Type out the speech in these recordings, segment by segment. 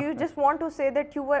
you just want to say that you were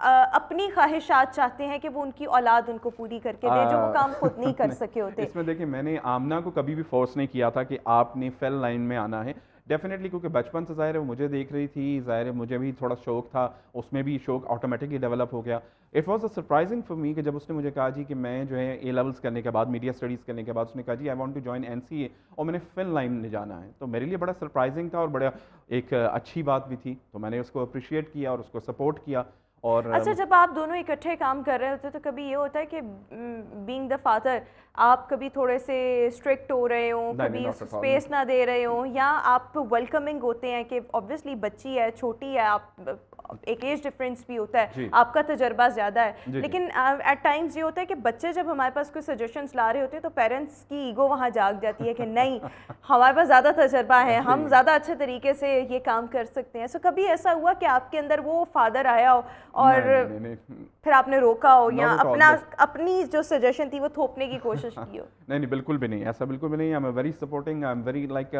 اپنی خواہشات چاہتے ہیں کہ وہ ان کی اولاد ان کو پوری کر کے دے جو وہ کام خود نہیں کر سکے ہوتے. اس میں دیکھیں میں نے آمنہ کو کبھی بھی فورس نہیں کیا تھا کہ آپ نے فیل لائن میں آنا ہے. ڈیفینیٹلی کیونکہ بچپن سے ظاہر ہے وہ مجھے دیکھ رہی تھی, ظاہر ہے مجھے بھی تھوڑا شوق تھا, اس میں بھی شوق آٹومیٹکلی ڈیولپ ہو گیا. It was a surprising for me کہ جب اس نے مجھے کہا جی کہ میں جو ہے اے لیولس کرنے کے بعد میڈیا اسٹڈیز کرنے کے بعد اس نے کہا جی I want to join NCA اور میں نے فلم لائن میں جانا ہے, تو میرے لیے بڑا سرپرائزنگ تھا اور بڑا ایک اچھی بات بھی تھی. تو میں نے اس کو اپریشیٹ کیا اور اس کو سپورٹ کیا. اور اچھا, جب آپ دونوں اکٹھے کام کر رہے ہوتے تو کبھی یہ ہوتا ہے کہ بینگ دا فادر آپ کبھی تھوڑے سے اسٹرکٹ ہو رہے ہوں, کبھی اسپیس نہ دے رہے ہوں, یا آپ ویلکمنگ ہوتے ہیں کہ آبویسلی بچی ہے, چھوٹی ہے, آپ ایک ایج ڈفرینس بھی ہوتا ہے, آپ کا تجربہ زیادہ ہے, لیکن ایٹ ٹائمز یہ ہوتا ہے کہ بچے جب ہمارے پاس کوئی سجیشنز لا رہے ہوتے ہیں تو پیرنٹس کی ایگو وہاں جاگ جاتی ہے کہ نہیں ہمارے پاس زیادہ تجربہ ہے, ہم زیادہ اچھے طریقے سے یہ کام کر سکتے ہیں. سو کبھی ایسا ہوا کہ آپ کے اندر وہ فادر آیا ہو اور پھر آپ نے روکا ہو یا اپنی جو سجیشن تھی وہ تھوپنے کی کوشش کی ہو؟ نہیں بالکل بھی نہیں, ایسا بالکل بھی نہیں. I am very supporting, I am very like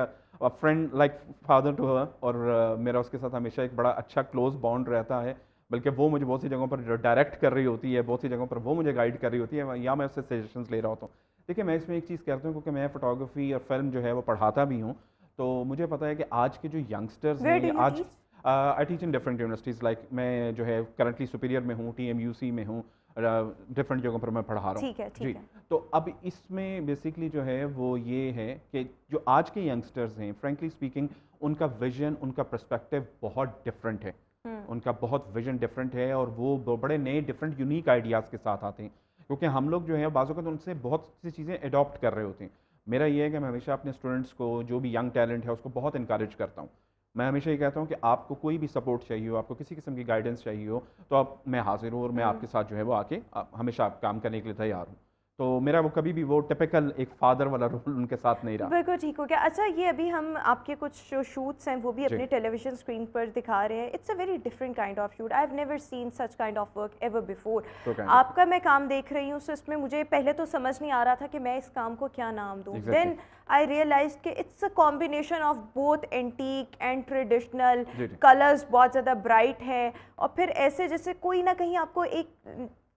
friend like father to her, اور میرا اس کے ساتھ ہمیشہ ایک بڑا اچھا کلوز بانڈ رہتا ہے. بلکہ وہ مجھے بہت سی جگہوں پر ڈائریکٹ کر رہی ہوتی ہے, بہت سی جگہوں پر وہ مجھے گائیڈ کر رہی ہوتی ہے, یا میں اس سے سجیشنز لے رہا ہوتا ہوں. دیکھیں میں اس میں ایک چیز کہتا ہوں کیونکہ میں فوٹوگرافی اور فلم جو ہے وہ پڑھاتا بھی ہوں, تو مجھے پتہ ہے کہ آج کے جو ینگسٹرز ہیں, آج I teach in different universities, like میں جو ہے کرنٹلی سپیریئر میں ہوں, TMUC میں ہوں, ڈفرنٹ جگہوں پر میں پڑھا رہا ہوں. جی, تو اب اس میں بیسکلی جو ہے وہ یہ ہے کہ جو آج کے ینگسٹرز ہیں فرینکلی اسپیکنگ ان کا ویژن, ان کا پرسپیکٹو بہت ڈفرینٹ ہے, ان کا بہت ویژن ڈفرینٹ ہے, اور وہ بڑے نئے ڈفرینٹ یونیک آئیڈیاز کے ساتھ آتے ہیں. کیونکہ ہم لوگ جو ہے بعض اوقات ان سے بہت سی چیزیں اڈاپٹ کر رہے ہوتے ہیں. میرا یہ ہے کہ میں ہمیشہ اپنے اسٹوڈنٹس کو جو بھی ینگ ٹیلنٹ ہے اس کو بہت انکریج کرتا ہوں. میں ہمیشہ یہ کہتا ہوں کہ آپ کو کوئی بھی سپورٹ چاہیے ہو, آپ کو کسی قسم کی گائیڈنس چاہیے ہو, تو آپ میں حاضر ہوں اور میں آپ کے ساتھ جو ہے وہ آ کے ہمیشہ آپ کام کرنے کے لیے تیار ہوں. تو میرا وہ کبھی بھی وہ ٹپیکل ایک فادر والا رول ان کے ساتھ نہیں رہا. بالکل ٹھیک ہو گیا. اچھا, یہ ابھی ہم آپ کے کچھ جو شوٹس ہیں وہ بھی اپنے ٹیلی ویژن اسکرین پر دکھا رہے ہیں. It's a very different kind of shoot. I have never seen such kind of work ever before. آپ کا میں کام دیکھ رہی ہوں, سو اس میں مجھے پہلے تو سمجھ نہیں آ رہا تھا کہ میں اس کام کو کیا نام دوں. دین آئی ریئلائز کہ it's a combination of both antique and traditional. Colours بہت زیادہ برائٹ ہیں, اور پھر ایسے جیسے کوئی نہ کہیں آپ کو ایک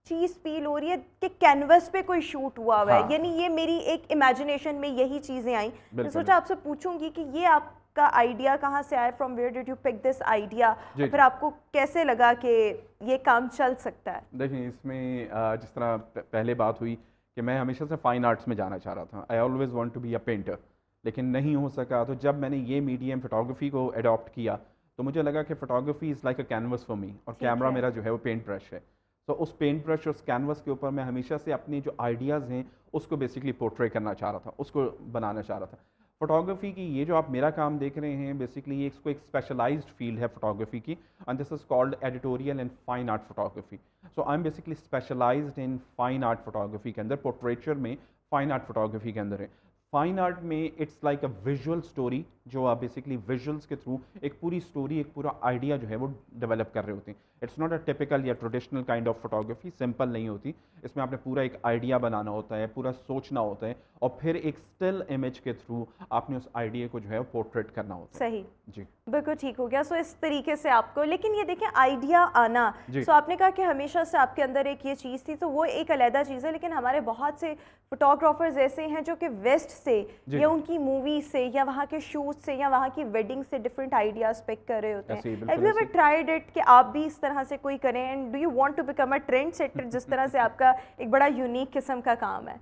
چیز فیل ہو رہی ہے کہ کینوس پہ کوئی شوٹ ہوا ہوا ہے. یعنی یہ میری ایک امیجنیشن میں یہی چیزیں آئیں. میں سوچا آپ سے پوچھوں گی کہ یہ آپ کا آئیڈیا کہاں سے آیا, from where did you pick this idea, پھر آپ کو کیسے لگا کہ یہ کام چل سکتا ہے؟ دیکھیں اس میں جس طرح پہلے بات ہوئی کہ میں ہمیشہ سے فائن آرٹس میں جانا چاہ رہا تھا. I always want to be a painter, لیکن نہیں ہو سکا. تو جب میں نے یہ میڈیم فوٹوگرافی کو اڈاپٹ کیا تو مجھے لگا کہ photography is like a canvas for me, اور کیمرہ میرا جو ہے وہ پینٹ برش ہے. تو اس پینٹ برش اور اس کینوس کے اوپر میں ہمیشہ سے اپنی جو آئیڈیاز ہیں اس کو بیسکلی پورٹری کرنا چاہ رہا تھا, اس کو بنانا چاہ رہا تھا. فوٹوگرافی کی یہ جو آپ میرا کام دیکھ رہے ہیں بیسکلی یہ اس کو ایک اسپیشلائزڈ فیلڈ ہے فوٹوگرافی کی, and this is called editorial and fine art photography. So I am basically specialised in fine art photography کے اندر, پورٹریچر میں فائن آرٹ فوٹوگرافی کے اندر ہے. فائن آرٹ میں it's like a visual story, جو آپ بیسکلی ویژولس کے تھرو ایک پوری اسٹوری, ایک پورا آئیڈیا جو ہے وہ ڈیولپ کر رہے ہوتے ہیں. اٹس ناٹ اے ٹپیکل یا traditional kind of photography, simple نہیں ہوتی. اس میں آپ نے پورا ایک آئیڈیا بنانا ہوتا ہے, پورا سوچنا ہوتا ہے, اور پھر ایک اسٹل امیج کے تھرو آپ نے اس آئیڈیا کو جو ہے پورٹریٹ کرنا ہوتا ہے. صحیح, جی بالکل ٹھیک ہو گیا. سو اس طریقے سے آپ کو, لیکن یہ دیکھیں آئیڈیا آنا, سو آپ نے کہا کہ ہمیشہ سے آپ کے اندر ایک یہ چیز تھی, تو وہ ایک علیحدہ چیز ہے. لیکن ہمارے بہت سے فوٹوگرافرز ایسے ہیں جو کہ ویسٹ سے یا ان کی موویز سے یا وہاں کے شوٹ سے یا وہاں کی ویڈنگ سے ڈفرینٹ آئیڈیاز پک کر رہے ہوتے ہیں. Have you ever tried it کہ آپ بھی اس طرح سے کوئی کریں, and do you want to become a trendsetter, جس طرح سے آپ کا ایک بڑا یونیک قسم کا کام ہے؟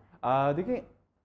دیکھیں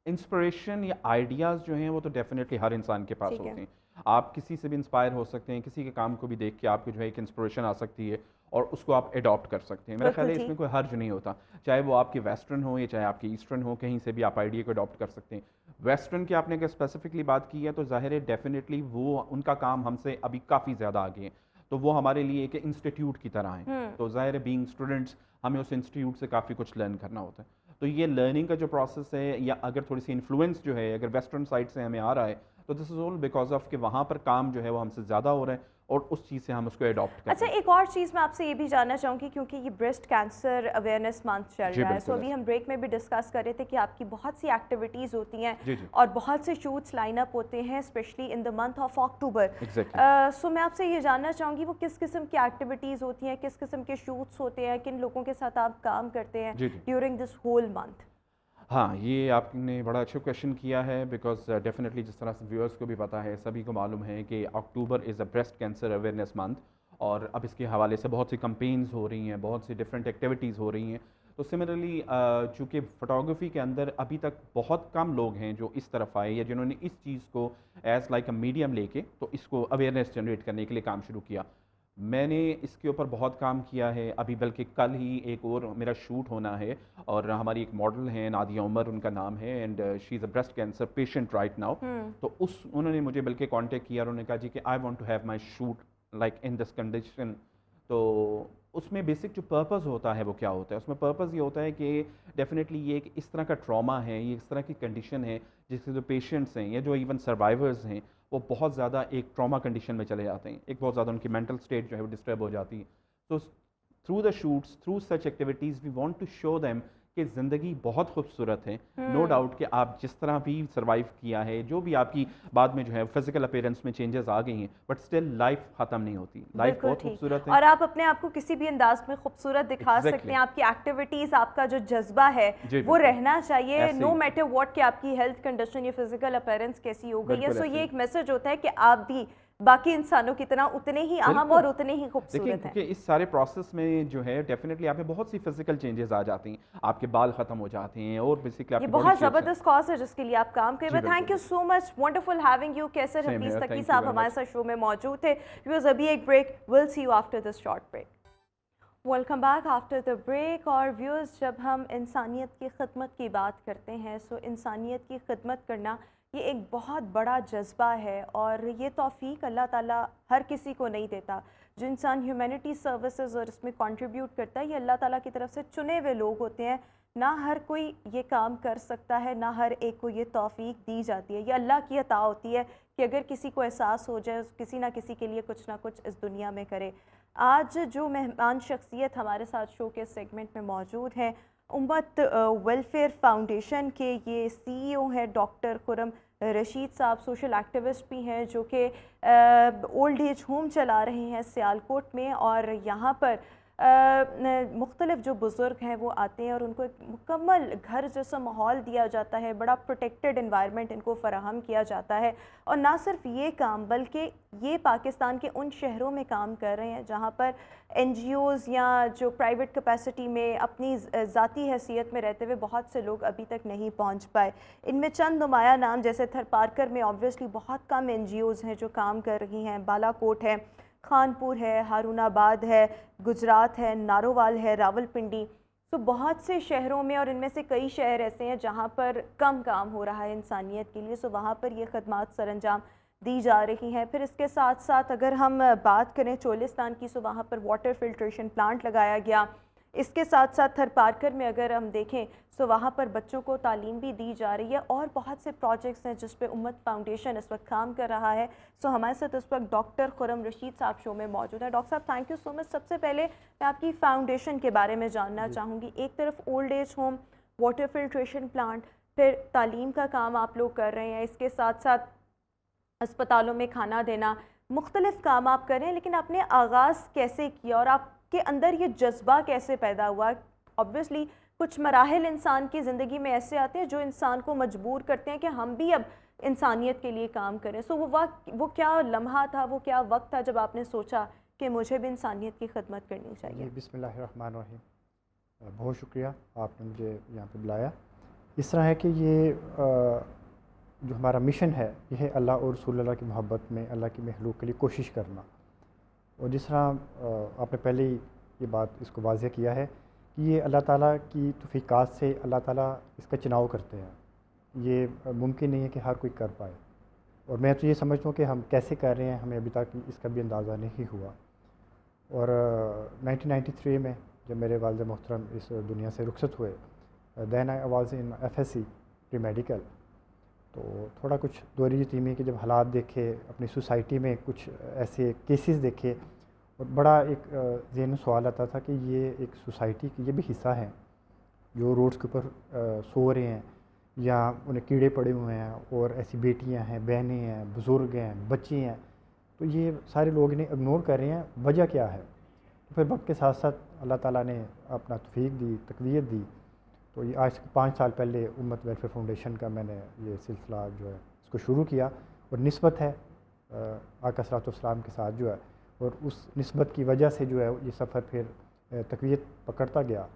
انسپریشن یا آئیڈیاز جو ہیں وہ تو ڈیفینیٹلی ہر انسان کے پاس ہوتے ہیں. آپ کسی سے بھی انسپائر ہو سکتے ہیں, کسی کے کام کو بھی دیکھ کے آپ کو جو ہے ایک انسپریشن آ سکتی ہے اور اس کو آپ اڈاپٹ کر سکتے ہیں. میرا خیال ہے اس میں کوئی حرج نہیں ہوتا, چاہے وہ آپ کی ویسٹرن ہو یا چاہے آپ کی ایسٹرن ہو, کہیں سے بھی آپ آئیڈیا کو اڈاپٹ کر سکتے ہیں. ویسٹرن کی آپ نے اگر اسپیسیفکلی بات کی ہے تو ظاہر ہے ڈیفینیٹلی وہ ان کا کام ہم سے ابھی کافی زیادہ آگے ہیں, تو وہ ہمارے لیے ایک انسٹیٹیوٹ کی طرح ہیں. تو ظاہر ہے بینگ اسٹوڈنٹس ہمیں اس انسٹیٹیوٹ سے کافی کچھ لرن کرنا ہوتا ہے. تو یہ لرننگ کا جو پروسیس ہے, یا اگر تھوڑی سی انفلوئنس جو ہے اگر ویسٹرن سائڈ سے ہمیں آ رہا ہے تو دس از آل بیکاز آف کہ وہاں پر کام جو ہے وہ ہم سے زیادہ ہو رہا ہے اور اس چیز سے ہم اس کو اڈاپٹ کریں. اچھا ایک اور چیز میں آپ سے یہ بھی جاننا چاہوں گی کیونکہ یہ بریسٹ کینسر اویئرنیس منتھ چل رہا ہے, سو ابھی ہم بریک میں بھی ڈسکس کر رہے تھے کہ آپ کی بہت سی ایکٹیویٹیز ہوتی ہیں اور بہت سے شوٹس لائن اپ ہوتے ہیں specially in the month of October. So میں آپ سے یہ جاننا چاہوں گی وہ کس قسم کی ایکٹیویٹیز ہوتی ہیں, کس قسم کے شوٹس ہوتے ہیں, کن لوگوں کے ساتھ آپ کام کرتے ہیں ڈیورنگ دس ہول منتھ؟ ہاں یہ آپ نے بڑا اچھا کویشچن کیا ہے بیکاز ڈیفینیٹلی جس طرح سے ویورس کو بھی پتہ ہے, سبھی کو معلوم ہے کہ اکتوبر از اے بریسٹ کینسر اویئرنیس منتھ, اور اب اس کے حوالے سے بہت سی کمپینز ہو رہی ہیں, بہت سی ڈفرینٹ ایکٹیویٹیز ہو رہی ہیں. تو سملرلی چونکہ فوٹوگرافی کے اندر ابھی تک بہت کم لوگ ہیں جو اس طرف آئے یا جنہوں نے اس چیز کو ایز لائک اے میڈیم لے کے تو اس کو اویئرنیس جنریٹ کرنے کے لیے کام شروع کیا. میں نے اس کے اوپر بہت کام کیا ہے, ابھی بلکہ کل ہی ایک اور میرا شوٹ ہونا ہے, اور ہماری ایک ماڈل ہیں نادیہ عمر ان کا نام ہے, and she is a breast cancer patient right now. تو انہوں نے مجھے بلکہ کانٹیکٹ کیا اور انہوں نے کہا جی کہ I want to have my shoot like in this condition. تو اس میں بیسک جو پرپز ہوتا ہے وہ کیا ہوتا ہے, اس میں پرپز یہ ہوتا ہے کہ ڈیفینیٹلی یہ ایک اس طرح کا ٹراما ہے, یہ اس طرح کی کنڈیشن ہے جس کے جو پیشنٹس ہیں یا جو ایون سروائیورز ہیں وہ بہت زیادہ ایک ٹراما کنڈیشن میں چلے جاتے ہیں, ایک بہت زیادہ ان کی مینٹل اسٹیٹ جو ہے وہ ڈسٹرب ہو جاتی ہے. تو through the shoots, through such activities we want to show them کہ زندگی بہت خوبصورت ہے. نو ڈاؤٹ کہ آپ جس طرح بھی سروائیو کیا ہے, جو بھی آپ کی بعد میں جو ہے فزیکل اپیرنس میں چینجز آ گئی ہیں, بٹ اسٹل لائف ختم نہیں ہوتی, لائف بہت خوبصورت ہے اور آپ اپنے آپ کو کسی بھی انداز میں خوبصورت دکھا سکتے ہیں. آپ کی ایکٹیویٹیز, آپ کا جو جذبہ ہے وہ رہنا چاہیے نو میٹر واٹ کہ آپ کی ہیلتھ کنڈیشن یا فزیکل اپیرنس کیسی ہو گئی ہے. سو یہ ایک میسج ہوتا ہے کہ آپ بھی باقی انسانوں کی طرح اتنے ہی اہم اور اتنے ہی خوبصورت ہیں. کیونکہ اس سارے پروسیس میں جو ہے ڈیفینیٹلی آپ میں بہت سی فزیکل چینجز آ جاتی ہیں, آپ کے بال ختم ہو جاتے ہیں, اور بیسکلی یہ بہت زبردست کاز ہے جس کے لیے آپ کام کر رہے ہیں. Thank you so much, wonderful having you. کیسر حفیظ تقی صاحب ہمارے ساتھ شو میں موجود تھے. ویورز ابھی ایک break, will see you after this short break. Welcome back after the break. اور ویورز جب ہم انسانیت کی خدمت کی بات کرتے ہیں سو انسانیت کی خدمت کرنا یہ ایک بہت بڑا جذبہ ہے, اور یہ توفیق اللہ تعالیٰ ہر کسی کو نہیں دیتا. جو انسان ہیومینٹی سروسز اور اس میں کنٹریبیوٹ کرتا ہے یہ اللہ تعالیٰ کی طرف سے چنے ہوئے لوگ ہوتے ہیں. نہ ہر کوئی یہ کام کر سکتا ہے, نہ ہر ایک کو یہ توفیق دی جاتی ہے. یہ اللہ کی عطا ہوتی ہے کہ اگر کسی کو احساس ہو جائے کسی نہ کسی کے لیے کچھ نہ کچھ اس دنیا میں کرے. آج جو مہمان شخصیت ہمارے ساتھ شو کے سیگمنٹ میں موجود ہیں, امت ویلفیئر فاؤنڈیشن کے یہ سی ای او ہیں ڈاکٹر خرم رشید صاحب. سوشل ایکٹیوسٹ بھی ہیں جو کہ اولڈ ایج ہوم چلا رہے ہیں سیالکوٹ میں, اور یہاں پر مختلف جو بزرگ ہیں وہ آتے ہیں اور ان کو ایک مکمل گھر جیسا ماحول دیا جاتا ہے, بڑا پروٹیکٹڈ انوائرمنٹ ان کو فراہم کیا جاتا ہے. اور نہ صرف یہ کام بلکہ یہ پاکستان کے ان شہروں میں کام کر رہے ہیں جہاں پر این جی اوز یا جو پرائیویٹ کیپیسٹی میں اپنی ذاتی حیثیت میں رہتے ہوئے بہت سے لوگ ابھی تک نہیں پہنچ پائے. ان میں چند نمایاں نام جیسے تھر پارکر میں آبویسلی بہت کم این جی اوز ہیں جو کام کر رہی ہیں, بالا کوٹ ہے, خانپور ہے, ہارون آباد ہے, گجرات ہے, نارووال ہے, راول پنڈی. تو بہت سے شہروں میں, اور ان میں سے کئی شہر ایسے ہیں جہاں پر کم کام ہو رہا ہے انسانیت کے لیے, سو وہاں پر یہ خدمات سر انجام دی جا رہی ہیں. پھر اس کے ساتھ ساتھ اگر ہم بات کریں چولستان کی سو وہاں پر واٹر فلٹریشن پلانٹ لگایا گیا. اس کے ساتھ ساتھ تھر پارکر میں اگر ہم دیکھیں سو وہاں پر بچوں کو تعلیم بھی دی جا رہی ہے, اور بہت سے پروجیکٹس ہیں جس پہ امت فاؤنڈیشن اس وقت کام کر رہا ہے. سو ہمارے ساتھ اس وقت ڈاکٹر خرم رشید صاحب شو میں موجود ہیں. ڈاکٹر صاحب تھینک یو سو مچ. سب سے پہلے میں آپ کی فاؤنڈیشن کے بارے میں جاننا چاہوں گی. ایک طرف old age home, water filtration plant, پھر تعلیم کا کام آپ لوگ کر رہے ہیں, اس کے ساتھ ساتھ اسپتالوں میں کھانا دینا, مختلف کام آپ کر رہے ہیں. لیکن آپ نے آغاز کیسے کیا اور آپ کے اندر یہ جذبہ کیسے پیدا ہوا؟ آبویسلی کچھ مراحل انسان کی زندگی میں ایسے آتے ہیں جو انسان کو مجبور کرتے ہیں کہ ہم بھی اب انسانیت کے لیے کام کریں. سو وہ کیا لمحہ تھا, وہ کیا وقت تھا جب آپ نے سوچا کہ مجھے بھی انسانیت کی خدمت کرنی چاہیے؟ بسم اللہ الرحمن الرحیم. بہت شکریہ آپ نے مجھے یہاں پہ بلایا. اس طرح ہے کہ یہ جو ہمارا مشن ہے یہ ہے اللہ اور رسول اللہ کی محبت میں اللہ کی مخلوق کے لیے کوشش کرنا. اور جس طرح آپ نے پہلے ہی یہ بات اس کو واضح کیا ہے کہ یہ اللہ تعالیٰ کی توفیقات سے اللہ تعالیٰ اس کا چناؤ کرتے ہیں. یہ ممکن نہیں ہے کہ ہر کوئی کر پائے, اور میں تو یہ سمجھتا ہوں کہ ہم کیسے کر رہے ہیں ہمیں ابھی تک اس کا بھی اندازہ نہیں ہوا. اور 1993 میں جب میرے والد محترم اس دنیا سے رخصت ہوئے, then I was in FSc pre medical, تو تھوڑا کچھ دوہری یتیمی کے جب حالات دیکھے، اپنی سوسائٹی میں کچھ ایسے کیسز دیکھے، اور بڑا ایک ذہن میں سوال آتا تھا کہ یہ ایک سوسائٹی کی یہ بھی حصہ ہیں جو روڈز کے اوپر سو رہے ہیں یا انہیں کیڑے پڑے ہوئے ہیں، اور ایسی بیٹیاں ہیں، بہنیں ہیں، بزرگ ہیں، بچے ہیں، تو یہ سارے لوگ انہیں اگنور کر رہے ہیں. وجہ کیا ہے؟ پھر وقت کے ساتھ ساتھ اللہ تعالیٰ نے اپنا توفیق دی، تقویت دی. تو یہ آج سے 5 سال پہلے امت ویلفیئر فاؤنڈیشن کا میں نے یہ سلسلہ جو ہے اس کو شروع کیا، اور نسبت ہے آقا صلی اللہ علیہ وسلم کے ساتھ جو ہے، اور اس نسبت کی وجہ سے جو ہے یہ سفر پھر تقویت پکڑتا گیا،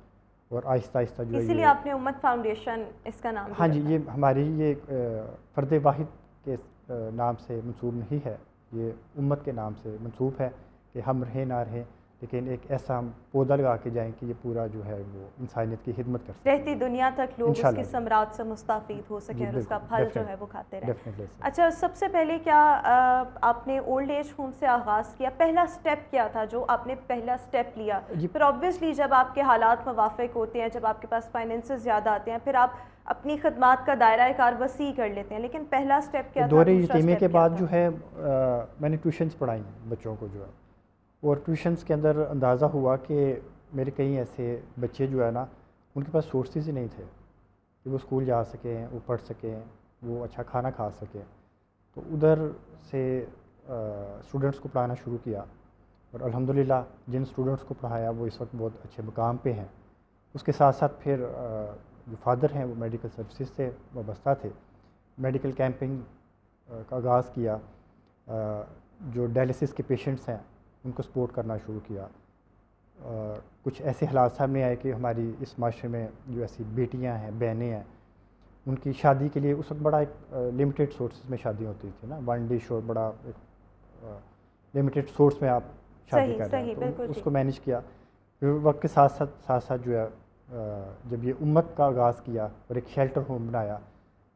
اور آہستہ آہستہ جو ہے اسی لیے آپ نے امت فاؤنڈیشن اس کا نام ہاں جی، یہ ہماری یہ فرد واحد کے نام سے منسوب نہیں ہے، یہ امت کے نام سے منسوب ہے کہ ہم رہیں نہ رہیں، لیکن ایک ایسا ہم پودا لگا کے جائیں کہ یہ پورا جو ہے وہ انسانیت کی خدمت کر سکے، رہتی دنیا تک لوگ اس کی ثمرات سے مستفید ہو سکیں اور اس کا پھل جو ہے وہ کھاتے رہیں. اچھا، سب سے پہلے کیا آپ نے اولڈ ایج ہوم سے آغاز کیا؟ پہلا سٹیپ کیا تھا جو آپ نے پہلا سٹیپ لیا؟ پھر آبویسلی جب آپ کے حالات موافق ہوتے ہیں، جب آپ کے پاس فائنینسز زیادہ آتے ہیں، پھر آپ اپنی خدمات کا دائرہ کار وسیع کر لیتے ہیں، لیکن پہلا سٹیپ کیا تھا؟ دور یتیمی کے بعد جو ہے میں نے ٹیوشنز پڑھائیں بچوں کو جو ہے، اور ٹیوشنز کے اندر اندازہ ہوا کہ میرے کئی ایسے بچے جو ہے نا ان کے پاس سورسز ہی نہیں تھے کہ وہ اسکول جا سکیں، وہ پڑھ سکیں، وہ اچھا کھانا کھا سکیں. تو ادھر سے اسٹوڈنٹس کو پڑھانا شروع کیا، اور الحمدللہ جن اسٹوڈنٹس کو پڑھایا وہ اس وقت بہت اچھے مقام پہ ہیں. اس کے ساتھ ساتھ پھر جو فادر ہیں وہ میڈیکل سروسز سے وابستہ تھے، میڈیکل کیمپنگ کا آغاز کیا، جو ڈائلسس کے پیشنٹس ہیں ان کو سپورٹ کرنا شروع کیا. کچھ ایسے حالات سامنے آئے کہ ہماری اس معاشرے میں جو ایسی بیٹیاں ہیں، بہنیں ہیں، ان کی شادی کے لیے اس وقت بڑا ایک لمیٹیڈ سورسز میں شادی ہوتی تھی نا، 1 ڈش اور بڑا ایک لمیٹیڈ سورس میں آپ شادی کر رہے ہیں، تو اس کو مینیج کیا. پھر وقت کے ساتھ ساتھ جو ہے جب یہ امت کا آغاز کیا اور ایک شیلٹر ہوم بنایا،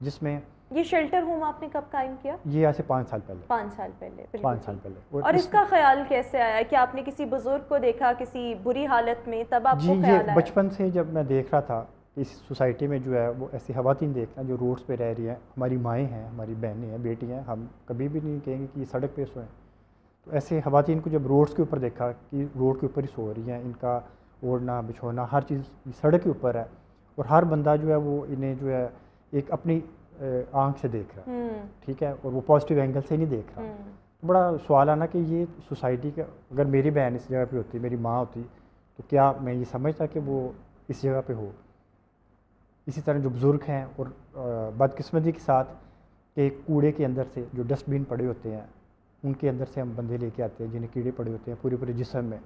جس میں یہ شیلٹر ہوم آپ نے کب قائم کیا؟ یہ آج سے 5 سال پہلے. 5 سال پہلے. 5 سال پہلے. اور اس کا خیال کیسے آیا کہ آپ نے کسی بزرگ کو دیکھا کسی بری حالت میں، تب آپ کو خیال آیا؟ بچپن سے جب میں دیکھ رہا تھا اس سوسائٹی میں جو ہے وہ ایسی خواتین دیکھنا جو روڈز پہ رہ رہی ہیں، ہماری مائیں ہیں، ہماری بہنیں ہیں، بیٹی ہیں، ہم کبھی بھی نہیں کہیں گے کہ یہ سڑک پہ سوئیں. تو ایسے خواتین کو جب روڈز کے اوپر دیکھا کہ روڈ کے اوپر ہی سو رہی ہیں، ان کا اوڑھنا بچھونا ہر چیز سڑک کے اوپر ہے، اور ہر بندہ جو ہے وہ انہیں جو ہے ایک اپنی آنکھ سے دیکھ رہا ہے، ٹھیک ہے، اور وہ پازیٹیو اینگل سے نہیں دیکھ رہا. بڑا سوال آنا کہ یہ سوسائٹی کا اگر میری بہن اس جگہ پہ ہوتی، میری ماں ہوتی، تو کیا میں یہ سمجھتا کہ وہ اس جگہ پہ ہو. اسی طرح جو بزرگ ہیں، اور بدقسمتی کے ساتھ کہ کوڑے کے اندر سے جو ڈسٹ بین پڑے ہوتے ہیں ان کے اندر سے ہم بندے لے کے آتے ہیں جنہیں کیڑے پڑے ہوتے ہیں پورے جسم میں،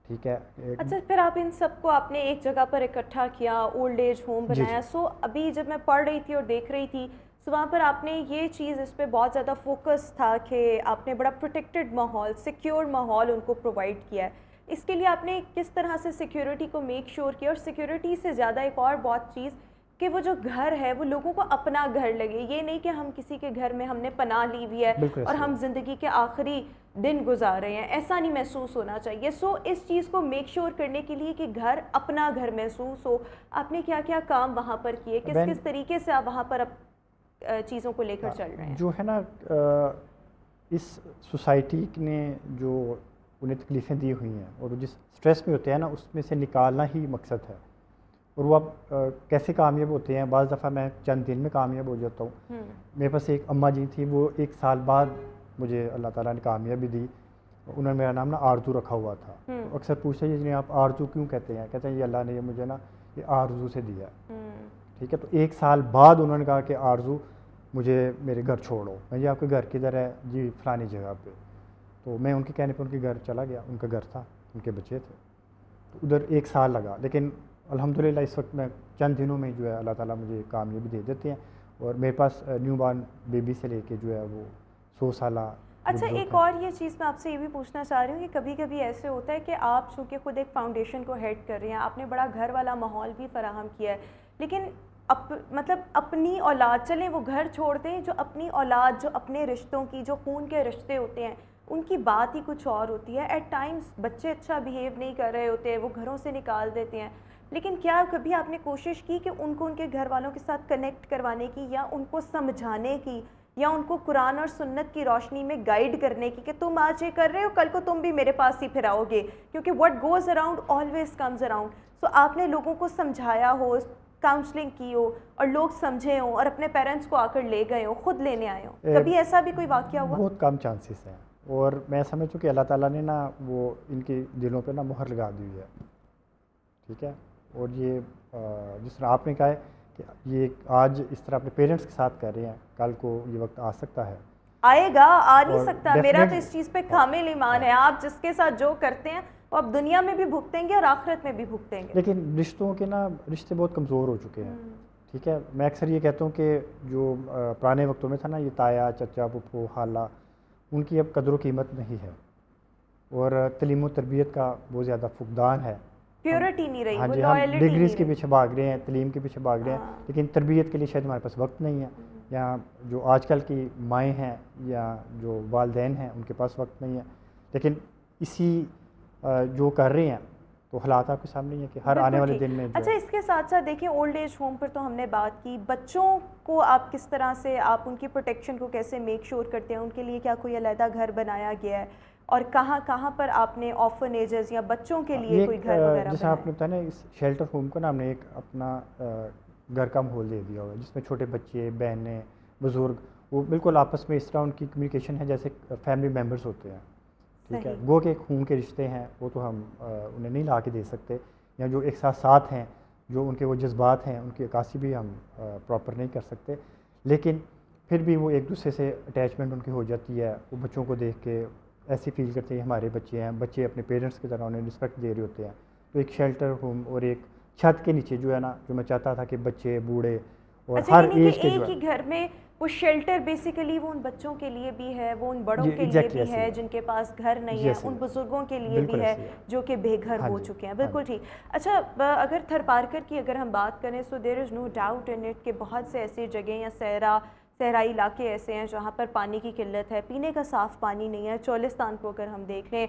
ٹھیک ہے. اچھا، پھر آپ ان سب کو آپ نے ایک جگہ پر اکٹھا کیا، اولڈ ایج ہوم بنایا. سو ابھی جب میں پڑھ رہی تھی اور دیکھ رہی تھی، سو وہاں پر آپ نے یہ چیز اس پہ بہت زیادہ فوکس تھا کہ آپ نے بڑا پروٹیکٹڈ ماحول، سیکیور ماحول ان کو پرووائڈ کیا ہے. اس کے لیے آپ نے کس طرح سے سیکیورٹی کو میک شیور کیا؟ اور سیکیورٹی سے زیادہ ایک اور بہت چیز کہ وہ جو گھر ہے وہ لوگوں کو اپنا گھر لگے. یہ نہیں کہ ہم کسی کے گھر میں ہم نے پناہ لی ہوئی ہے اور ہم زندگی کے آخری دن گزار رہے ہیں، ایسا نہیں محسوس ہونا چاہیے. سو اس چیز کو میک شیور کرنے کے لیے کہ گھر اپنا گھر محسوس ہو، آپ نے کیا کیا کام وہاں پر کیے؟ کس طریقے سے آپ وہاں پر چیزوں کو لے کر چل رہے ہیں؟ جو ہے نا اس سوسائٹی نے جو انہیں تکلیفیں دی ہوئی ہیں اور جس سٹریس میں ہوتے ہیں نا، اس میں سے نکالنا ہی مقصد ہے. اور وہ اب کیسے کامیاب ہوتے ہیں؟ بعض دفعہ میں چند دن میں کامیاب ہو جاتا ہوں. میرے پاس ایک اماں جی تھی، وہ 1 سال بعد مجھے اللہ تعالیٰ نے کامیابی دی. انہوں نے میرا نام نا آرزو رکھا ہوا تھا. اکثر پوچھتے ہیں جنہیں آپ آرزو کیوں کہتے ہیں؟ کہتے ہیں یہ اللہ نے یہ مجھے نا یہ آرزو سے دیا ہے، ٹھیک ہے. تو 1 سال بعد انہوں نے کہا کہ آرزو مجھے میرے گھر چھوڑو. میں جی آپ کے گھر کدھر ہے؟ جی فلانی جگہ پہ. تو میں ان کے کہنے پہ ان کے گھر چلا گیا. ان کا گھر تھا، ان کے بچے تھے. تو ادھر 1 سال لگا، لیکن الحمدللہ اس وقت میں چند دنوں میں جو ہے اللہ تعالیٰ مجھے کامیابی دے دیتے ہیں. اور میرے پاس نیو بارن بیبی سے لے کے جو ہے وہ 100 سالہ. اچھا، ایک اور یہ چیز میں آپ سے یہ بھی پوچھنا چاہ رہی ہوں کہ کبھی کبھی ایسے ہوتا ہے کہ آپ چونکہ خود ایک فاؤنڈیشن کو ہیڈ کر رہے ہیں، آپ نے بڑا گھر والا ماحول بھی فراہم کیا ہے، لیکن مطلب اپنی اولاد، چلیں وہ گھر چھوڑ دیں، جو اپنی اولاد، جو اپنے رشتوں کی، جو خون کے رشتے ہوتے ہیں، ان کی بات ہی کچھ اور ہوتی ہے. ایٹ ٹائمز بچے اچھا بیہیو نہیں کر رہے ہوتے، وہ گھروں سے نکال دیتے ہیں، لیکن کیا کبھی آپ نے کوشش کی کہ ان کو ان کے گھر والوں کے ساتھ کنیکٹ کروانے کی یا ان کو سمجھانے کی یا ان کو قرآن اور سنت کی روشنی میں گائیڈ کرنے کی کہ تم آج یہ کر رہے ہو کل کو تم بھی میرے پاس ہی پھر آؤ گے، کیونکہ what goes around always comes around. So آپ نے لوگوں کو سمجھایا ہو، کاؤنسلنگ کی ہو اور لوگ سمجھے ہوں اور اپنے پیرنٹس کو آ کر لے گئے ہوں، خود لینے آئے ہوں، کبھی ایسا بھی کوئی واقعہ ہوا؟ بہت کم چانسز ہیں، اور میں سمجھتا ہوں کہ اللہ تعالیٰ نے نا وہ ان کے دلوں پہ نا مہر لگا دی ہوئی ہے. ٹھیک ہے، اور یہ جس طرح آپ نے کہا ہے کہ یہ آج اس طرح اپنے پیرنٹس کے ساتھ کر رہے ہیں، کل کو یہ وقت آ سکتا ہے، آئے گا، آ نہیں اور سکتا. میرا تو definitely اس چیز پہ کامل ایمان ہے. آپ جس کے ساتھ جو کرتے ہیں وہ آپ دنیا میں بھی بھگتیں گے اور آخرت میں بھی بھگتیں گے. لیکن رشتوں کے نا رشتے بہت کمزور ہو چکے ہیں. ٹھیک ہے، میں اکثر یہ کہتا ہوں کہ جو پرانے وقتوں میں تھا نا، یہ تایا، چچا، پھپھو، خالہ، ان کی اب قدر و قیمت نہیں ہے، اور تعلیم و تربیت کا بہت زیادہ فقدان ہے. پیورٹی نہیں رہی، ہاں وہ جی، ہم لائلٹی ڈگریز نہیں کے رہی. پیچھے بھاگ رہے ہیں، تعلیم کے پیچھے بھاگ رہے ہیں، لیکن تربیت کے لیے شاید ہمارے پاس وقت نہیں ہے، یا جو آج کل کی مائیں ہیں یا جو والدین ہیں ان کے پاس وقت نہیں ہے. لیکن اسی جو کر رہے ہیں تو حالات آپ کے سامنے ہی ہیں کہ ہر آنے والے دن میں جو اچھا، اس کے ساتھ ساتھ دیکھیں اولڈ ایج ہوم پر تو ہم نے بات کی، بچوں کو آپ کس طرح سے آپ ان کی پروٹیکشن کو کیسے میک شور کرتے ہیں؟ ان کے لیے کیا کوئی علیحدہ گھر بنایا گیا ہے، اور کہاں کہاں پر آپ نے آرفن ایجز یا بچوں کے لیے کوئی گھر وغیرہ جیسے آپ نے بتایا نا، اس شیلٹر ہوم کو نا ہم نے ایک اپنا گھر کا ماحول دے دیا ہوا ہے، جس میں چھوٹے بچے، بہنیں، بزرگ، وہ بالکل آپس میں اس طرح ان کی کمیونیکیشن ہے جیسے فیملی ممبرس ہوتے ہیں. ٹھیک ہے، گو کہ خون کے رشتے ہیں وہ تو ہم انہیں نہیں لا کے دے سکتے، یا جو ایک ساتھ ہیں، جو ان کے وہ جذبات ہیں ان کی عکاسی بھی ہم پراپر نہیں کر سکتے، لیکن پھر بھی وہ ایک دوسرے سے اٹیچمنٹ ان کی ہو جاتی ہے. وہ بچوں کو دیکھ کے ایسی فیل کرتے ہیں ہمارے بچے ہیں، بچے اپنے پیرنٹس کی طرح انہیں رسپیکٹ دے رہے ہوتے ہیں. تو ایک شیلٹر ہوم اور ایک چھت کے نیچے جو ہے نا، جو میں چاہتا تھا کہ بچے، بوڑھے اور ہر ایج کے جو ایک ہی گھر میں وہ شیلٹر بیسیکلی وہ ان بچوں کے لیے بھی ہے، وہ ان بڑوں کے لیے ایگزیکٹلی بھی ہے جن کے پاس گھر نہیں ہے، ان بزرگوں کے لیے بھی ہے جو کہ بے گھر ہو چکے ہیں. بالکل ٹھیک. اچھا، اگر تھر پارکر کی اگر ہم بات کریں، سو دیر از نو ڈاؤٹ ان اٹ کہ بہت سے ایسی جگہیں یا صحرائی علاقے ایسے ہیں جہاں پر پانی کی قلت ہے، پینے کا صاف پانی نہیں ہے. چولستان کو اگر ہم دیکھ لیں،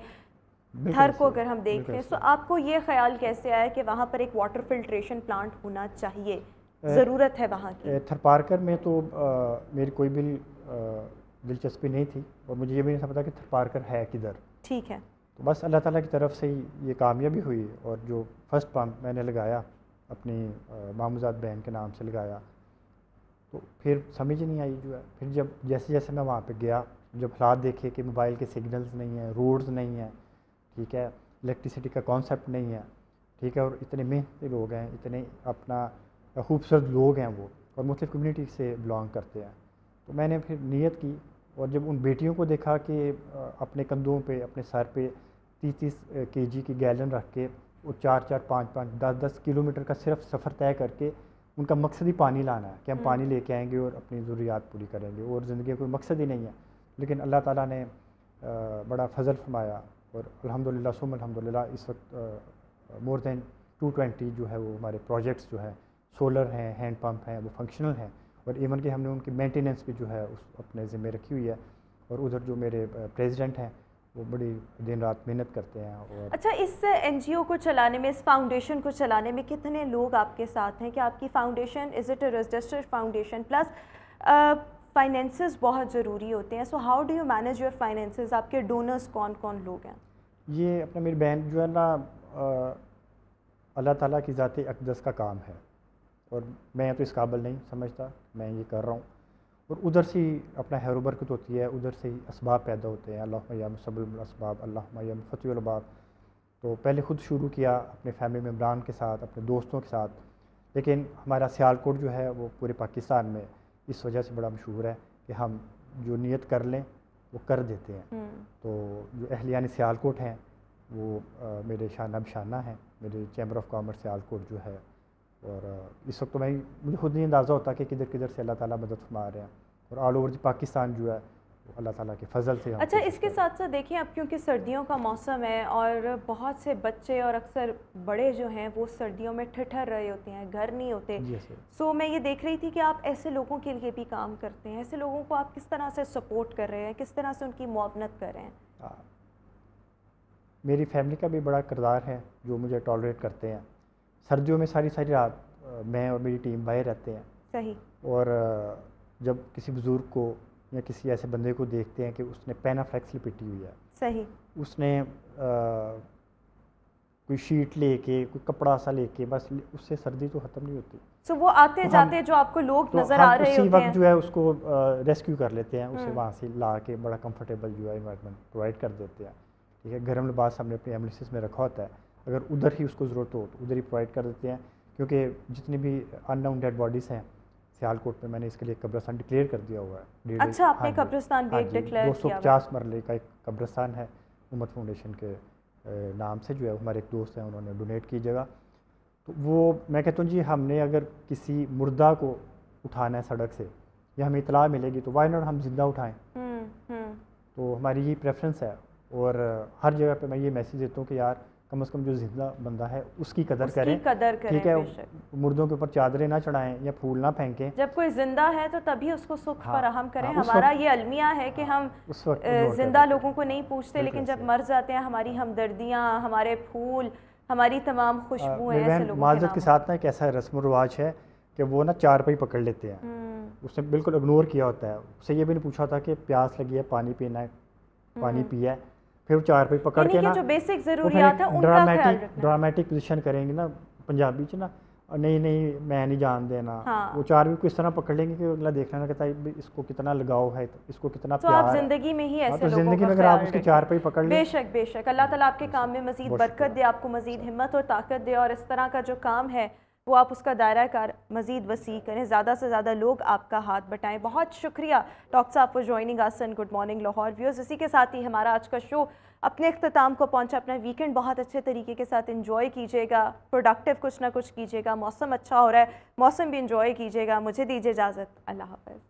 تھر کو اگر ہم دیکھ لیں، سو آپ کو یہ خیال کیسے آیا کہ وہاں پر ایک واٹر فلٹریشن پلانٹ ہونا چاہیے، ضرورت ہے وہاں کی؟ تھر پارکر میں تو میری کوئی بھی دلچسپی نہیں تھی، اور مجھے یہ بھی نہیں پتا کہ تھر پارکر ہے کدھر. ٹھیک ہے، تو بس اللہ تعالیٰ کی طرف سے ہی یہ کامیابی ہوئی، اور جو فرسٹ پمپ میں نے لگایا اپنی ماموزاد بہن کے نام سے لگایا، تو پھر سمجھ نہیں آئی جو ہے. پھر جب جیسے میں وہاں پہ گیا، جب حالات دیکھے کہ موبائل کے سگنلز نہیں ہیں، روڈز نہیں ہیں، ٹھیک ہے، الیکٹریسٹی کا کانسیپٹ نہیں ہے، ٹھیک ہے، اور اتنے محنتی لوگ ہیں، اتنے اپنا خوبصورت لوگ ہیں وہ، اور مختلف کمیونٹی سے بلانگ کرتے ہیں. تو میں نے پھر نیت کی، اور جب ان بیٹیوں کو دیکھا کہ اپنے کندھوں پہ، اپنے سر پہ 30 kg کی گیلن رکھ کے، وہ 4 5 10 کلومیٹر کا صرف سفر طے کر کے، ان کا مقصد ہی پانی لانا ہے کہ ہم پانی لے کے آئیں گے اور اپنی ضروریات پوری کریں گے، اور زندگی کا کوئی مقصد ہی نہیں ہے. لیکن اللہ تعالیٰ نے بڑا فضل فرمایا، اور الحمدللہ ثم الحمدللہ اس وقت مور دین 220 جو ہے وہ ہمارے پروجیکٹس جو ہے سولر ہیں، ہینڈ پمپ ہیں، وہ فنکشنل ہیں، اور ایون کہ ہم نے ان کی مینٹیننس بھی جو ہے اس اپنے ذمہ رکھی ہوئی ہے. اور ادھر جو میرے پریزیڈنٹ ہیں وہ بڑی دن رات محنت کرتے ہیں. اور اچھا، اس این جی او کو چلانے میں، اس فاؤنڈیشن کو چلانے میں کتنے لوگ آپ کے ساتھ ہیں؟ کہ آپ کی foundation is it a registered foundation? Plus finances بہت ضروری ہوتے ہیں، so how do you manage your finances? آپ کے ڈونرز کون کون لوگ ہیں؟ یہ اپنا میری بہن جو ہے نا، اللہ تعالیٰ کی ذات اقدس کا کام ہے، اور میں تو اس قابل نہیں سمجھتا، میں یہ کر رہا ہوں. اور ادھر سے ہی اپنا خیر و برکت ہوتی ہے، ادھر سے ہی اسباب پیدا ہوتے ہیں. اللہم یا مسبب الاسباب، اللہم یا مفتح الباب. تو پہلے خود شروع کیا اپنے فیملی ممبران کے ساتھ، اپنے دوستوں کے ساتھ، لیکن ہمارا سیالکوٹ جو ہے وہ پورے پاکستان میں اس وجہ سے بڑا مشہور ہے کہ ہم جو نیت کر لیں وہ کر دیتے ہیں. تو جو اہلیان سیالکوٹ ہیں وہ میرے شانہ بشانہ ہیں، میرے چیمبر آف کامرس سیالکوٹ جو ہے. اور اس وقت تو مجھے خود نہیں اندازہ ہوتا کہ کدھر کدھر سے اللہ تعالیٰ مدد فرما رہے ہیں، اور آل اوور پاکستان جو ہے وہ اللہ تعالیٰ کے فضل سے. اچھا، اس کے ساتھ ساتھ دیکھیں اب کیونکہ سردیوں کا موسم ہے اور بہت سے بچے اور اکثر بڑے جو ہیں وہ سردیوں میں ٹھٹھر رہے ہوتے ہیں، گھر نہیں ہوتے. سو میں یہ دیکھ رہی تھی کہ آپ ایسے لوگوں کے لیے بھی کام کرتے ہیں. ایسے لوگوں کو آپ کس طرح سے سپورٹ کر رہے ہیں، کس طرح سے ان کی معاونت کر رہے ہیں؟ میری فیملی کا بھی بڑا کردار ہے جو مجھے ٹالریٹ کرتے ہیں. سردیوں میں ساری رات میں اور میری ٹیم باہر رہتے ہیں. صحیح. اور جب کسی بزرگ کو یا کسی ایسے بندے کو دیکھتے ہیں کہ اس نے پینافلیکس لپٹی ہوئی ہے, صحیح, اس نے کوئی شیٹ لے کے, کوئی کپڑا سا لے کے, بس اس سے سردی تو ختم نہیں ہوتی. سو وہ آتے جاتے جو آپ کو لوگ نظر آ رہے ہوتے ہیں, اسی وقت جو ہے اس کو ریسکیو کر لیتے ہیں, اسے وہاں سے لا کے بڑا کمفرٹیبل جو ہے انوائرمنٹ پرووائڈ کر دیتے ہیں. ٹھیک ہے, گرم لباس ہم نے اپنے ایمبولینسز میں رکھا ہوتا ہے, اگر ادھر ہی اس کو ضرورت ہو تو ادھر ہی پرووائڈ کر دیتے ہیں. کیونکہ جتنی بھی ان نون ڈیڈ باڈیز ہیں سیالکوٹ میں, میں نے اس کے لیے قبرستان ڈکلیئر کر دیا ہوا ہے. اچھا, آپ نے قبرستان بھی ڈکلیئر کیا ہوا ہے. 250 مرلے کا ایک قبرستان ہے امت فاؤنڈیشن کے نام سے, جو ہے ہمارے ایک دوست ہیں انہوں نے ڈونیٹ کی جگہ. تو وہ میں کہتا ہوں جی, ہم نے اگر کسی مردہ کو اٹھانا ہے سڑک سے یا ہمیں اطلاع ملے گی تو وائی ناٹ ہم زندہ اٹھائیں. تو ہماری یہ پریفرنس ہے, اور ہر جگہ پہ میں یہ میسیج دیتا ہوں کہ یار کم از کم جو زندہ بندہ ہے اس کی قدر کریں. ٹھیک ہے, مردوں کے اوپر چادریں نہ چڑھائیں یا پھول نہ پھینکیں. جب کوئی زندہ ہے تو تبھی اس کو سکھ فراہم کریں. ہمارا یہ المیہ ہے کہ ہم زندہ لوگوں کو نہیں پوچھتے, لیکن جب مر جاتے ہیں ہماری ہمدردیاں, ہمارے پھول, ہماری تمام خوشبوئیں ایسے لوگوں کے نام. معذرت کے ساتھ نا ایک ایسا رسم و رواج ہے کہ وہ نا چارپائی پکڑ لیتے ہیں, اس نے بالکل اگنور کیا ہوتا ہے, اسے یہ بھی نہیں پوچھا ہوتا کہ پیاس لگی ہے, پانی پینا ہے, پانی پیا ہے, پھر وہ چارپائی پکڑ کے نا جو بیسک ضروریات ہیں ان کا خیال رکھنا. ڈرامیٹک پوزیشن کریں گے نا پنجابی چ نا, نہیں میں نہیں جان دینا. وہ چارپائی کو اس طرح پکڑ لیں گے کہ اگلا دیکھ لینا کہتا ہے اس کو کتنا لگاؤ ہے, اس کو کتنا پیار ہے. تو آپ زندگی میں ہی ایسے لوگوں زندگی میں اگر آپ اس کی چارپائی پکڑ لیں, بے شک بے شک, اللہ تعالیٰ آپ کے کام میں مزید برکت دے, آپ کو مزید ہمت اور طاقت دے, اور اس طرح کا جو کام ہے وہ آپ اس کا دائرہ کار مزید وسیع کریں, زیادہ سے زیادہ لوگ آپ کا ہاتھ بٹائیں. بہت شکریہ ڈاکٹر صاحب for joining us in Good Morning Lahore. Viewers, اسی کے ساتھ ہی ہمارا آج کا شو اپنے اختتام کو پہنچا. اپنا ویکنڈ بہت اچھے طریقے کے ساتھ انجوائے کیجیے گا, پروڈکٹیو کچھ نہ کچھ کیجیے گا, موسم اچھا ہو رہا ہے, موسم بھی انجوائے کیجیے گا. مجھے دیجیے اجازت, اللہ حافظ.